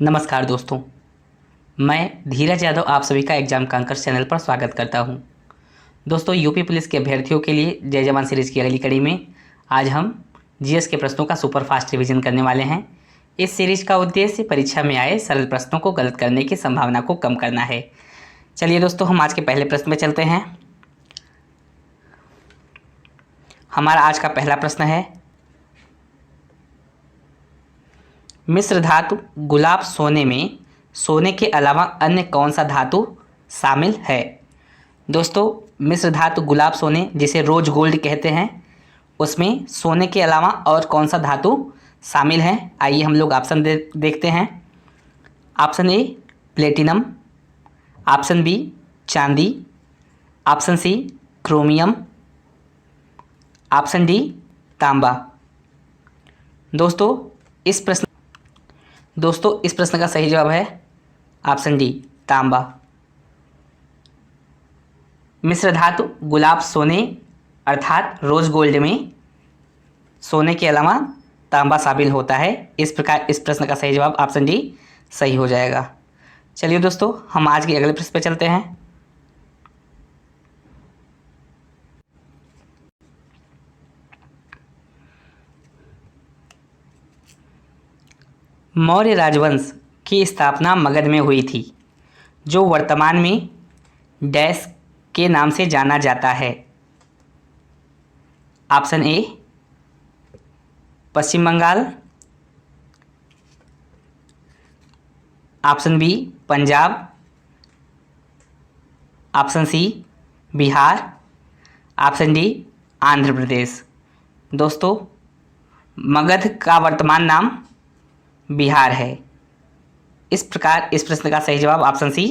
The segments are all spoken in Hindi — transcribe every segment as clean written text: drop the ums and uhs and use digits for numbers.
नमस्कार दोस्तों, मैं धीरज यादव आप सभी का एग्जाम कांकर चैनल पर स्वागत करता हूं। दोस्तों, यूपी पुलिस के अभ्यर्थियों के लिए जय जवान सीरीज की अगली कड़ी में आज हम जीएस के प्रश्नों का सुपर फास्ट रिवीजन करने वाले हैं। इस सीरीज का उद्देश्य परीक्षा में आए सरल प्रश्नों को गलत करने की संभावना को कम करना है। चलिए दोस्तों, हम आज के पहले प्रश्न में चलते हैं। हमारा आज का पहला प्रश्न है, मिश्र धातु गुलाब सोने में सोने के अलावा अन्य कौन सा धातु शामिल है। दोस्तों, मिश्र धातु गुलाब सोने जिसे रोज गोल्ड कहते हैं, उसमें सोने के अलावा और कौन सा धातु शामिल है। आइए हम लोग ऑप्शन देखते हैं। Option A platinum, option B चांदी, option C chromium, option D तांबा। दोस्तों इस प्रश्न का सही जवाब है ऑप्शन डी तांबा। मिश्र धातु गुलाब सोने अर्थात रोज गोल्ड में सोने के अलावा तांबा शामिल होता है। इस प्रकार इस प्रश्न का सही जवाब ऑप्शन डी सही हो जाएगा। चलिए दोस्तों, हम आज के अगले प्रश्न पे चलते हैं। मौर्य राजवंश की स्थापना मगध में हुई थी, जो वर्तमान में डैश के नाम से जाना जाता है। Option A Paschim Bengal, option B Punjab, option C Bihar, option D Andhra Pradesh. दोस्तों, मगध का वर्तमान नाम बिहार है। इस प्रकार इस प्रश्न का सही जवाब ऑप्शन सी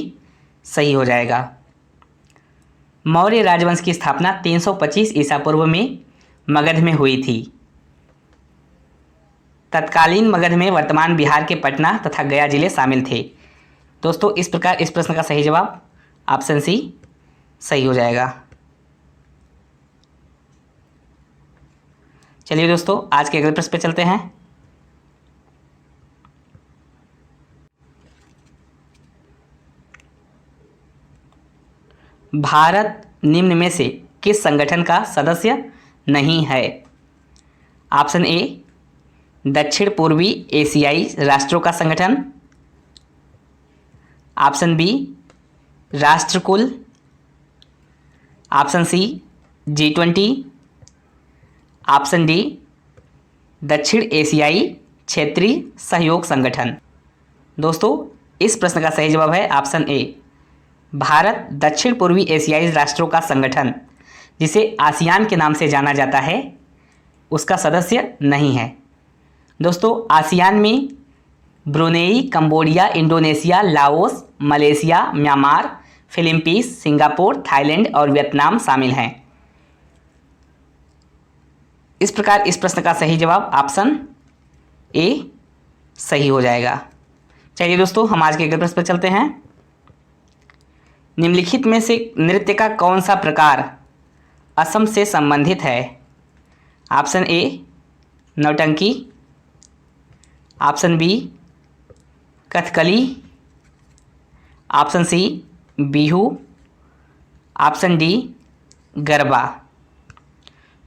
सही हो जाएगा। मौर्य राजवंश की स्थापना 325 ईसा पूर्व में मगध में हुई थी। तत्कालीन मगध में वर्तमान बिहार के पटना तथा गया जिले शामिल थे। दोस्तों, इस प्रकार इस प्रश्न का सही जवाब ऑप्शन सी सही हो जाएगा। चलिए दोस्तों, आज के अगले प्रश्न पे चलते हैं। भारत निम्न में से किस संगठन का सदस्य नहीं है। ऑप्शन ए दक्षिण पूर्वी एशियाई राष्ट्रों का संगठन, ऑप्शन बी राष्ट्रकुल, option C G20, option D दक्षिण एशियाई क्षेत्रीय सहयोग संगठन। दोस्तों, इस प्रश्न का सही जवाब है ऑप्शन ए भारत दक्षिण पूर्वी एशियाई राष्ट्रों का संगठन, जिसे आसियान के नाम से जाना जाता है, उसका सदस्य नहीं है। दोस्तों, आसियान में Brunei, Cambodia, Indonesia, Laos, Malaysia, Myanmar, Philippines, Singapore, Thailand और वियतनाम शामिल हैं। इस प्रकार इस प्रश्न का सही जवाब ऑप्शन ए सही हो जाएगा। चलिए दोस्तों, हम आज के अगले प्रश्न पर चलते हैं। निम्नलिखित में से नृत्य का कौन सा प्रकार असम से संबंधित है। ऑप्शन ए नौटंकी, option B Kathakali, option C Bihu, option D Garba.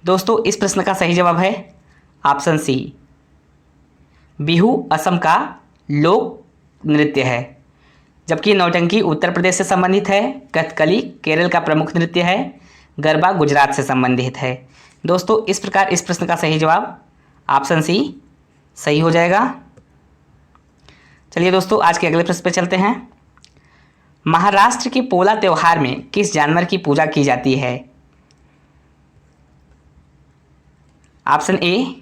दोस्तों, इस प्रश्न का सही जवाब है ऑप्शन सी बिहू असम का लोक नृत्य है, जबकि नौटंकी उत्तर प्रदेश से संबंधित है, कथकली केरल का प्रमुख नृत्य है, गरबा गुजरात से संबंधित है। दोस्तों, इस प्रकार इस प्रश्न का सही जवाब ऑप्शन सी सही हो जाएगा। चलिए दोस्तों, आज के अगले प्रश्न पे चलते हैं। महाराष्ट्र के पोला त्योहार में किस जानवर की पूजा की जाती है। ऑप्शन ए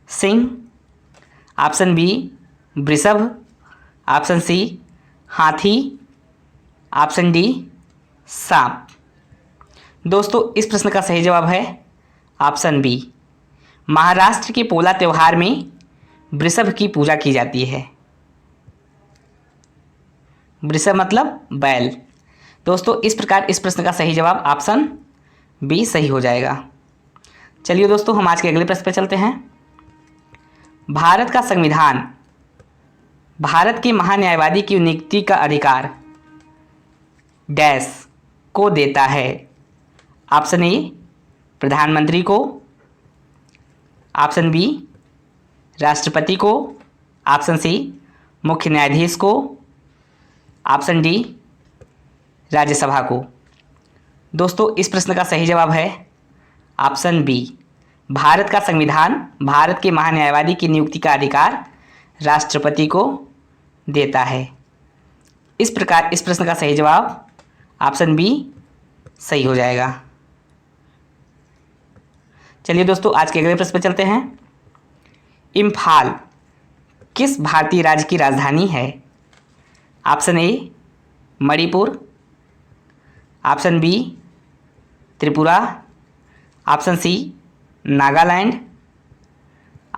सिंह, ऑप्शन बी वृषभ, ऑप्शन सी हाथी, ऑप्शन डी सांप। दोस्तों, इस प्रश्न का सही जवाब है ऑप्शन बी महाराष्ट्र के पोला त्योहार में वृषभ की पूजा की जाती है। वृषभ मतलब बैल। दोस्तों, इस प्रकार इस प्रश्न का सही जवाब ऑप्शन बी सही हो जाएगा। चलिए दोस्तों, हम आज के अगले प्रश्न पर चलते हैं। भारत का संविधान भारत के महान्यायवादी की नियुक्ति का अधिकार डैश को देता है। ऑप्शन ए प्रधानमंत्री को, ऑप्शन बी राष्ट्रपति को, ऑप्शन सी मुख्य न्यायाधीश को, ऑप्शन डी राज्यसभा को। दोस्तों इस प्रश्न का सही जवाब है ऑप्शन बी। भारत का संविधान भारत के महान्यायवादी की नियुक्ति का अधिकार राष्ट्रपति को देता है। इस प्रकार इस प्रश्न का सही जवाब ऑप्शन बी सही हो जाएगा। चलिए दोस्तों आज के अगले प्रश्न पर चलते हैं। इम्फाल किस भारतीय राज्य की राजधानी है? Option A Manipur, option B Tripura, option C Nagaland,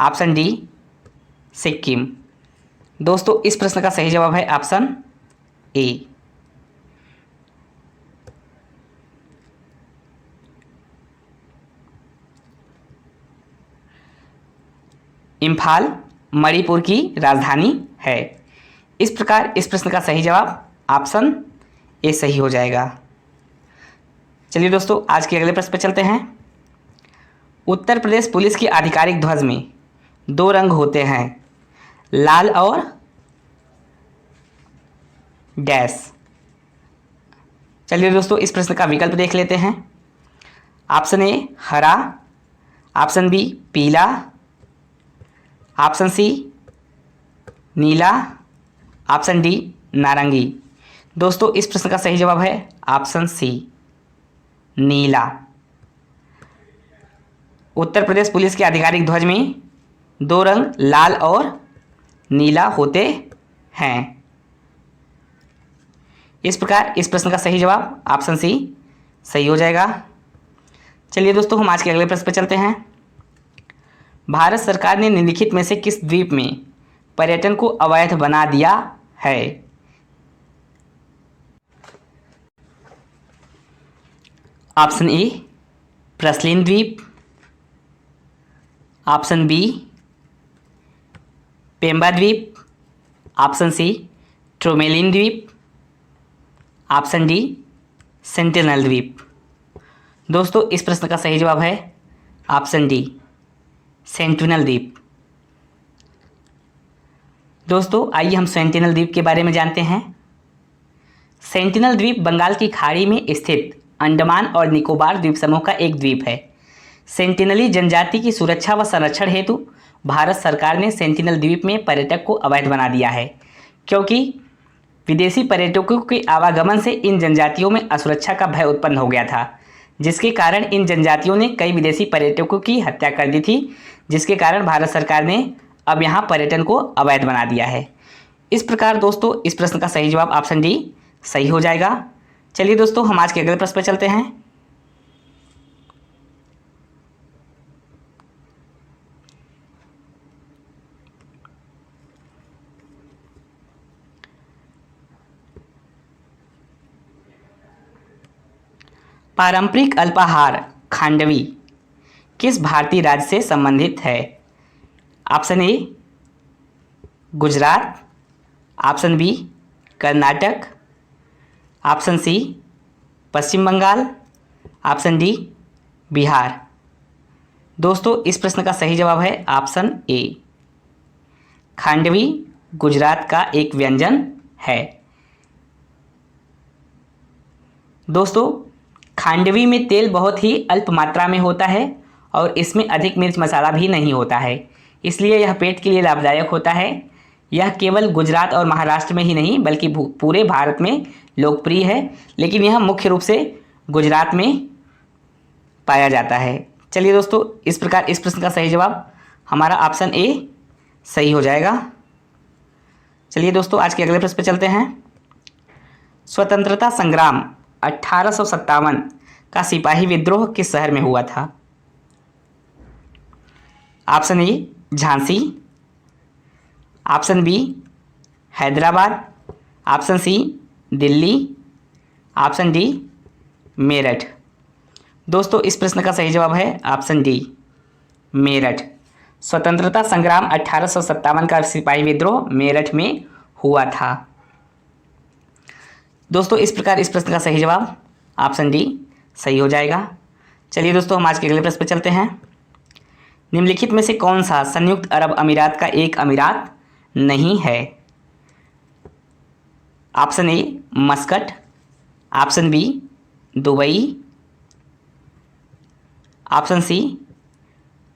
option D Sikkim. दोस्तों इस प्रश्न का सही जवाब है ऑप्शन ए। इम्फाल मणिपुर की राजधानी है। इस प्रकार इस प्रश्न का सही जवाब ऑप्शन ए सही हो जाएगा। चलिए दोस्तों आज के अगले प्रश्न पर चलते हैं। उत्तर प्रदेश पुलिस की आधिकारिक ध्वज में 2 रंग होते हैं, लाल और डैश। चलिए दोस्तों इस प्रश्न का विकल्प देख लेते हैं। ऑप्शन ए हरा, ऑप्शन बी पीला, ऑप्शन सी नीला, ऑप्शन डी नारंगी। दोस्तों इस प्रश्न का सही जवाब है ऑप्शन सी नीला। उत्तर प्रदेश पुलिस के आधिकारिक ध्वज में 2 रंग लाल और नीला होते हैं। इस प्रकार इस प्रश्न का सही जवाब ऑप्शन सी सही हो जाएगा। चलिए दोस्तों हम आज के अगले प्रश्न पर चलते हैं। भारत सरकार ने निम्नलिखित में से किस द्वीप में पर्यटन को अवैध बना दिया है? ऑप्शन ए प्रसलीन द्वीप, ऑप्शन बी पेम्बा द्वीप, ऑप्शन सी ट्रोमेलिन द्वीप, ऑप्शन डी सेंटिनल द्वीप। दोस्तों इस प्रश्न का सही जवाब है ऑप्शन डी सेंटिनल द्वीप। दोस्तों आइए हम सेंटिनल द्वीप के बारे में जानते हैं। सेंटिनल द्वीप बंगाल की खाड़ी में स्थित अंडमान और निकोबार द्वीप समूह का एक द्वीप है। सेंटिनली जनजाति की सुरक्षा व संरक्षण हेतु भारत सरकार ने सेंटिनल द्वीप में पर्यटक को अवैध बना दिया है, क्योंकि विदेशी पर्यटकों के आवागमन से इन जनजातियों में असुरक्षा का भय उत्पन्न हो गया था, जिसके कारण इन जनजातियों ने कई विदेशी पर्यटकों की हत्या कर दी थी, जिसके कारण भारत सरकार ने अब यहाँ पर्यटन को अवैध बना दिया है। इस प्रकार दोस्तों इस प्रश्न का सही जवाब ऑप्शन डी सही हो जाएगा। चलिए दोस्तों हम आज के अगले प्रश्न पर चलते हैं। पारंपरिक अल्पाहार खांडवी किस भारतीय राज्य से संबंधित है? Option A Gujarat, option B Karnataka, option C Paschim Bengal, option D Bihar. दोस्तों इस प्रश्न का सही जवाब है ऑप्शन ए। खांडवी गुजरात का एक व्यंजन है। दोस्तों खांडवी में तेल बहुत ही अल्प मात्रा में होता है और इसमें अधिक मिर्च मसाला भी नहीं होता है, इसलिए यह पेट के लिए लाभदायक होता है। यह केवल गुजरात और महाराष्ट्र में ही नहीं बल्कि पूरे भारत में लोकप्रिय है, लेकिन यह मुख्य रूप से गुजरात में पाया जाता है। चलिए दोस्तों इस प्रकार इस प्रश्न का सही जवाब हमारा ऑप्शन ए सही हो जाएगा। चलिए दोस्तों आज के अगले प्रश्न पर चलते हैं। स्वतंत्रता संग्राम 1857 का सिपाही विद्रोह किस शहर में हुआ था? Option A Jhansi, option B Hyderabad, option C Delhi, option D Meerut. दोस्तों इस प्रश्न का सही जवाब है ऑप्शन डी मेरठ। स्वतंत्रता संग्राम 1857 का सिपाही विद्रोह मेरठ में हुआ था। दोस्तों इस प्रकार इस प्रश्न का सही जवाब ऑप्शन डी सही हो जाएगा। चलिए दोस्तों हम आज के अगले प्रश्न पर चलते हैं। निम्नलिखित में से कौन सा संयुक्त अरब अमीरात का एक अमीरात नहीं है? Option A Muscat, option B Dubai, option C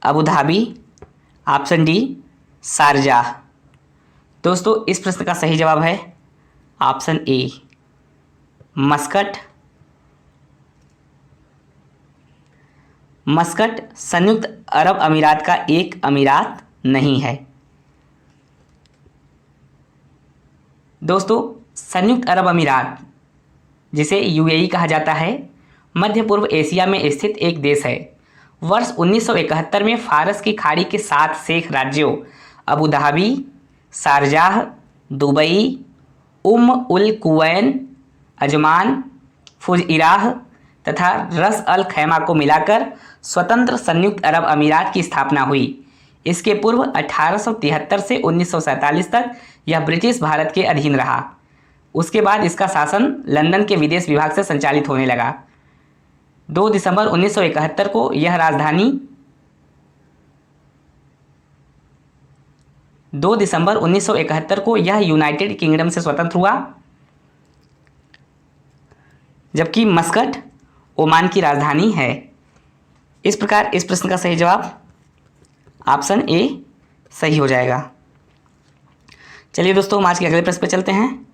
Abu Dhabi, option D Sharjah. दोस्तों इस प्रश्न का सही जवाब है ऑप्शन ए मस्कट। मस्कट संयुक्त अरब अमीरात का एक अमीरात नहीं है। दोस्तों संयुक्त अरब अमीरात जिसे यूएई कहा जाता है मध्य पूर्व एशिया में स्थित एक देश है। वर्ष 1971 में फारस की खाड़ी के 7 शेख राज्यों अबू धाबी, शारजाह, दुबई, उल कुवैन, अजमान, फुजइराह तथा रस अल खैमा को मिलाकर स्वतंत्र संयुक्त अरब अमीरात की स्थापना हुई। इसके पूर्व 1873 से 1947 तक यह ब्रिटिश भारत के अधीन रहा। उसके बाद इसका शासन लंदन के विदेश विभाग से संचालित होने लगा। 2 दिसंबर 1971 को यह राजधानी 2 दिसंबर 1971 को यह यूनाइटेड किंगडम से स्वतंत्र हुआ, जबकि मस्कट ओमान की राजधानी है। इस प्रकार इस प्रश्न का सही जवाब ऑप्शन ए सही हो जाएगा। चलिए दोस्तों हम आज के अगले प्रश्न पर चलते हैं।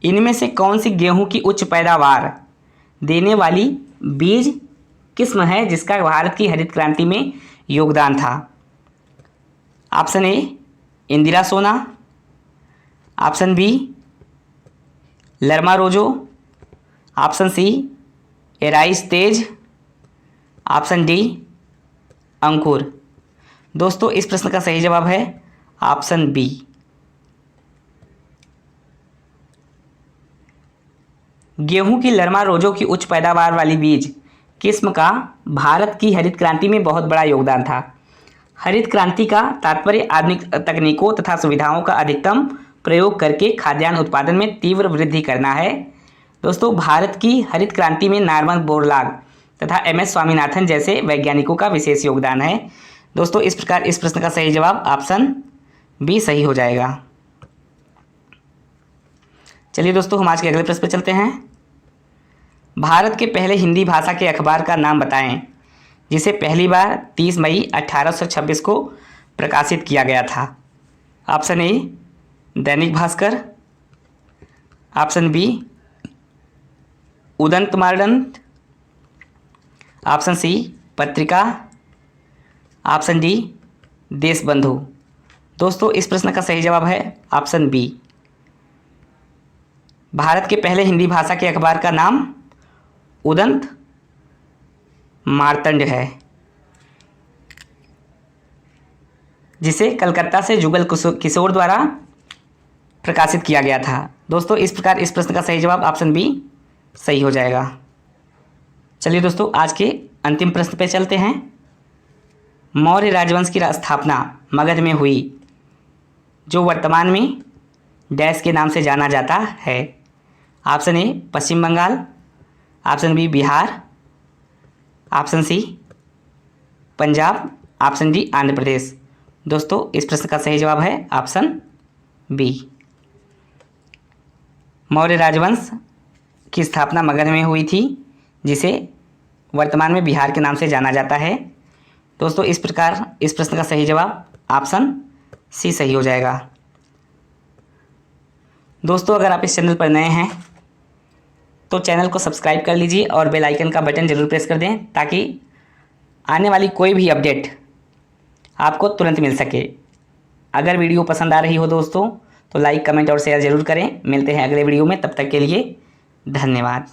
इनमें से कौन सी गेहूं की उच्च पैदावार देने वाली बीज किस्म है जिसका भारत की हरित क्रांति में योगदान था? ऑप्शन ए इंदिरा सोना, ऑप्शन बी लरमा रोजो, ऑप्शन सी एराइस तेज, ऑप्शन डी अंकुर। दोस्तों इस प्रश्न का सही जवाब है ऑप्शन बी गेहूं की लरमा रोजो की उच्च पैदावार वाली बीज किस्म का भारत की हरित क्रांति में बहुत बड़ा योगदान था। हरित क्रांति का तात्पर्य आधुनिक तकनीकों तथा सुविधाओं का अधिकतम प्रयोग करके खाद्यान्न उत्पादन में तीव्र वृद्धि करना है। दोस्तों भारत की हरित क्रांति में नॉर्मन बोरलॉग तथा एम.एस. स्वामीनाथन जैसे वैज्ञानिकों का विशेष योगदान है। दोस्तों इस प्रकार इस प्रश्न का सही जवाब ऑप्शन बी सही हो जाएगा। चलिए दोस्तों हम आज के अगले प्रश्न पर चलते हैं। भारत के पहले हिंदी भाषा के अखबार का नाम बताएं जिसे पहली बार 30 मई 1826 को प्रकाशित किया गया था। Option A Dainik Bhaskar, option B Udant Martand, option C Patrika, option D Deshbandhu. दोस्तों इस प्रश्न का सही जवाब है ऑप्शन बी। भारत के पहले हिंदी भाषा के अखबार का नाम उदंत मार्तंड है, जिसे कलकत्ता से जुगल किशोर द्वारा प्रकाशित किया गया था। दोस्तों इस प्रकार इस प्रश्न का सही जवाब ऑप्शन बी सही हो जाएगा। चलिए दोस्तों आज के अंतिम प्रश्न पे चलते हैं। मौर्य राजवंश की स्थापना मगध में हुई जो वर्तमान में डैश के नाम से जाना जाता है। Option A Paschim Bengal, option B Bihar, option C Punjab, option D Andhra Pradesh. दोस्तों इस प्रश्न का सही जवाब है ऑप्शन बी। मौर्य राजवंश की स्थापना मगध में हुई थी जिसे वर्तमान में बिहार के नाम से जाना जाता है। दोस्तों इस प्रकार इस प्रश्न का सही जवाब ऑप्शन सी सही हो जाएगा। दोस्तों अगर आप इस चैनल पर नए हैं तो चैनल को सब्सक्राइब कर लीजिए और बेल आइकन का बटन ज़रूर प्रेस कर दें ताकि आने वाली कोई भी अपडेट आपको तुरंत मिल सके। अगर वीडियो पसंद आ रही हो दोस्तों तो लाइक, कमेंट और शेयर ज़रूर करें। मिलते हैं अगले वीडियो में, तब तक के लिए धन्यवाद।